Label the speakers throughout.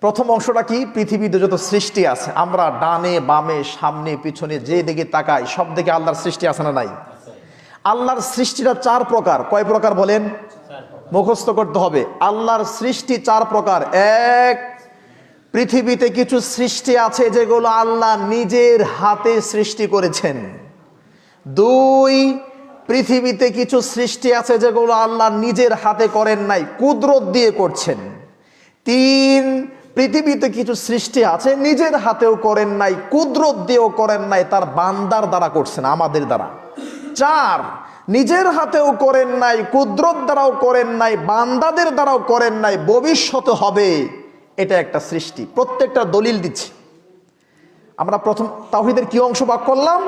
Speaker 1: প্রথম অংশটা কি? পৃথিবীতে যত সৃষ্টি আছে, আমরা ডানে বামে সামনে পিছনে যে দিকে তাকাই সব দিকে আল্লাহর সৃষ্টি আছে না নাই? আল্লাহর সৃষ্টিটা 4 প্রকার। কয় প্রকার বলেন? মুখস্থ করতে হবে। আল্লাহর সৃষ্টি 4 প্রকার। এক, পৃথিবীতে কিছু সৃষ্টি আছে যেগুলো আল্লাহ নিজের হাতে সৃষ্টি করেছেন। 2, পৃথিবীতে কিছু সৃষ্টি আছে যেগুলো আল্লাহ নিজের হাতে করেন নাই, কুদরত দিয়ে করছেন। 3, পৃথিবীতে কিছু সৃষ্টি আছে নিজের হাতেও করেন নাই, কুদরত দিয়েও করেন নাই, তার বান্দার দ্বারা করছেন, আমাদের দ্বারা। 4, নিজের হাতেও করেন নাই, কুদরত দ্বারাও করেন নাই, বান্দাদের দ্বারাও করেন নাই, ভবিষ্যতে হবে। এটা একটা সৃষ্টি। প্রত্যেকটা দলিল দিচ্ছি। আমরা প্রথম তাওহীদের কি অংশ ভাগ করলাম?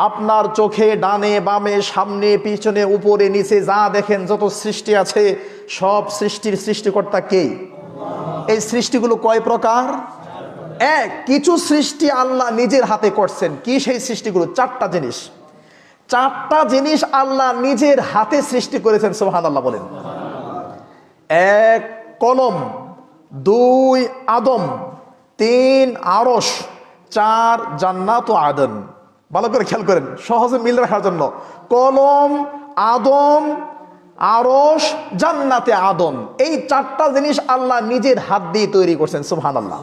Speaker 1: আপনার চোখে ডানে বামে সামনে পিছনে উপরে নিচে যা দেখেন, যত সৃষ্টি আছে সব সৃষ্টির সৃষ্টিকর্তা কে? এই সৃষ্টিগুলো কয় প্রকার? এক, কিছু সৃষ্টি আল্লাহ নিজের হাতে করছেন। কি সেই সৃষ্টিগুলো? 4টা জিনিস। 4টা জিনিস আল্লাহ নিজের হাতে সৃষ্টি করেছেন। সুবহানাল্লাহ বলেন। 1, কলম। 2, আদম। 3, আরশ। 4, জান্নাত ও আদন। ভালো করে খেয়াল করেন, সহজে মিল রাখার জন্য। কলম, আদম, আরশ, জান্নাতে আদন, এই 4টা জিনিস আল্লাহ নিজের হাত দিয়ে তৈরি করছেন। সুবহানাল্লাহ।